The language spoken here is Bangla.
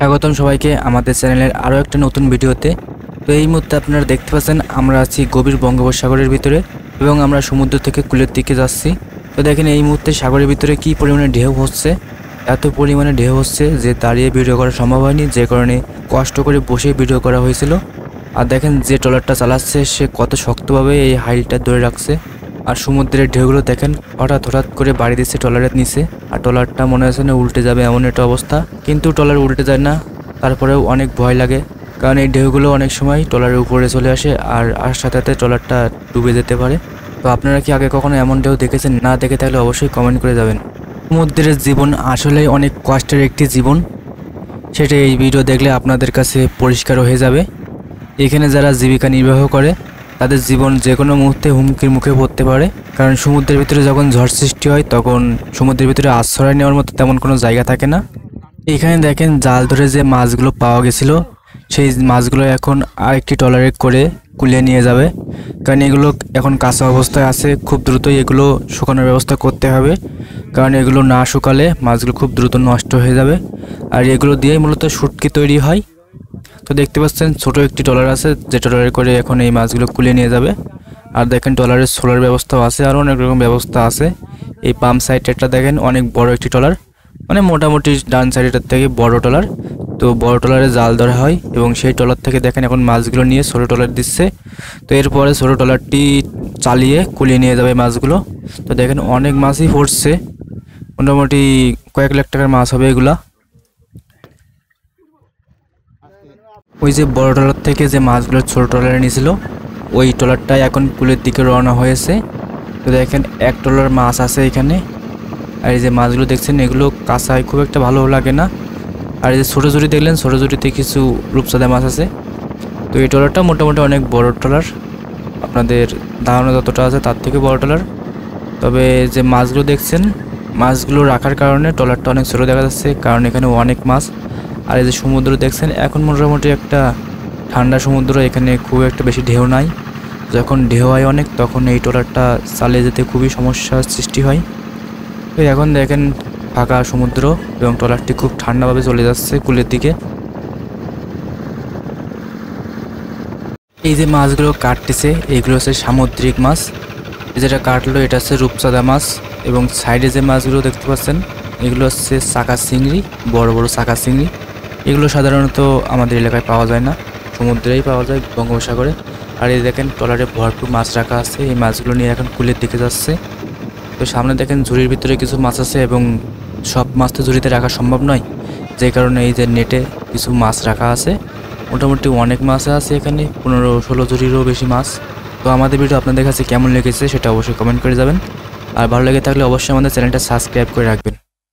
স্বাগতম সবাইকে আমাদের চ্যানেলের আরও একটা নতুন ভিডিওতে। তো এই মুহূর্তে আপনারা দেখতে পাচ্ছেন আমরা আছি গভীর বঙ্গোপসাগরের ভিতরে এবং আমরা সমুদ্র থেকে কূলের দিকে যাচ্ছি। তো দেখেন এই মুহূর্তে সাগরের ভিতরে কি পরিমাণে ঢেউ হচ্ছে, এত পরিমাণে ঢেউ হচ্ছে যে দাঁড়িয়ে ভিডিও করা সম্ভব হয়নি, যে কারণে কষ্ট করে বসে ভিডিও করা হয়েছিল। আর দেখেন যে ট্রলারটা চালাচ্ছে সে কত শক্তভাবে এই হাইলটা ধরে রাখছে। আর সমুদ্রের ঢেউগুলো দেখেন হঠাৎ করে বাড়ি দিচ্ছে ট্রলারের নিচে। আর ট্রলারটা মনে হচ্ছে না উল্টে যাবে এমন একটা অবস্থা, কিন্তু ট্রলার উল্টে যায় না। তারপরেও অনেক ভয় লাগে, কারণ এই ঢেউগুলো অনেক সময় ট্রলারের উপরে চলে আসে আর সাথে সাথে ট্রলারটা ডুবে যেতে পারে। তো আপনারা কি আগে কখনো এমন ঢেউ দেখেছেন? না দেখে থাকলে অবশ্যই কমেন্ট করে যাবেন। সমুদ্রের জীবন আসলেই অনেক কষ্টের একটি জীবন, সেটা এই ভিডিও দেখলে আপনাদের কাছে পরিষ্কার হয়ে যাবে। এখানে যারা জীবিকা নির্বাহ করে তাদের জীবন যে কোনো মুহূর্তে হুমকির মুখে পড়তে পারে, কারণ সমুদ্রের ভিতরে যখন ঝড় সৃষ্টি হয় তখন সমুদ্রের ভিতরে আশ্রয় নেওয়ার মতো তেমন কোনো জায়গা থাকে না। এখানে দেখেন জাল ধরে যে মাছগুলো পাওয়া গেছিলো সেই মাছগুলো এখন আরেকটি ট্রলারে করে কুলে নিয়ে যাবে, কারণ এগুলো এখন কাঁচা অবস্থায় আছে। খুব দ্রুতই এগুলো শুকানোর ব্যবস্থা করতে হবে, কারণ এগুলো না শুকালে মাছগুলো খুব দ্রুত নষ্ট হয়ে যাবে। আর এগুলো দিয়েই মূলত শুটকি তৈরি হয়। তো দেখতে পাচ্ছেন ছোট একটি ট্রলার আছে যে ট্রলারে করে এখন এই মাছগুলো কুলে নিয়ে যাবে। আর দেখেন ট্রলারের সোলার ব্যবস্থাও আছে, আর অনেক রকম ব্যবস্থা আছে। এই পাম্প সাইডটা দেখেন অনেক বড় একটি ট্রলার, মানে মোটামুটি ডান সাইডের থেকে বড় ট্রলার। তো বড় ট্রলারে জাল ধরা হয় এবং সেই ট্রলার থেকে দেখেন এখন মাছগুলো নিয়ে ছোটো ট্রলার দিচ্ছে। তো এরপরে ছোটো ট্রলারটি চালিয়ে কুলিয়ে নিয়ে যাবে মাছগুলো। তো দেখেন অনেক মাছই পড়ছে, মোটামুটি কয়েক লাখ টাকার মাছ হবে এগুলা। ওই যে বড় ট্রলার থেকে যে মাছগুলো ছোটো ট্রলারে নিয়েছিল ওই ট্রলারটাই এখন কুলের দিকে রওনা হয়েছে। তো দেখেন এক ট্রলার মাছ আছে এখানে। আর এই যে মাছগুলো দেখছেন এগুলো কাঁচায় খুব একটা ভালো লাগে না। আর এই যে ছোটো জুড়ি দেখলেন, ছোটো জুড়িতে কিছু রূপচাঁদা মাছ আছে। তো এই ট্রলারটা মোটামুটি অনেক বড় ট্রলার, আপনাদের ধারণা যতটা আছে তার থেকে বড় ট্রলার। তবে যে মাছগুলো দেখছেন মাছগুলো রাখার কারণে ট্রলারটা অনেক ছোটো দেখা যাচ্ছে, কারণ এখানে অনেক মাছ। আর এই যে সমুদ্র দেখছেন এখন মোটামুটি একটা ঠান্ডা সমুদ্র, এখানে খুব একটা বেশি ঢেউ নাই। যখন ঢেউ হয় অনেক তখন এই ট্রলারটা চালিয়ে যেতে খুবই সমস্যার সৃষ্টি হয়। তো এখন দেখেন ফাঁকা সমুদ্র এবং ট্রলারটি খুব ঠান্ডাভাবে চলে যাচ্ছে কুলের দিকে। এই যে মাছগুলো কাটতেছে এগুলো হচ্ছে সামুদ্রিক মাছ। যেটা কাটলো এটা হচ্ছে রূপচাঁদা মাছ, এবং সাইডে যে মাছগুলো দেখতে পাচ্ছেন এগুলো হচ্ছে চাকা চিংড়ি, বড় বড় চাকা চিংড়ি। এগুলো সাধারণত আমাদের এলাকায় পাওয়া যায় না, সমুদ্রেই পাওয়া যায় বঙ্গোপসাগরে। আর এই দেখেন ট্রলারে ভরপুর মাছ রাখা আছে, এই মাছগুলো নিয়ে এখন কুলের দিকে যাচ্ছে। তো সামনে দেখেন ঝুড়ির ভিতরে কিছু মাছ আছে, এবং সব মাছ তো ঝুড়িতে রাখা সম্ভব নয়, যে কারণে এই যে নেটে কিছু মাছ রাখা আছে। মোটামুটি অনেক মাছ আছে এখানে, 15-16 ঝুড়িরও বেশি মাছ। তো আমাদের ভিডিও আপনাদের কাছে কেমন লেগেছে সেটা অবশ্যই কমেন্ট করে যাবেন। আর ভালো লেগে থাকলে অবশ্যই আমাদের চ্যানেলটা সাবস্ক্রাইব করে রাখবেন।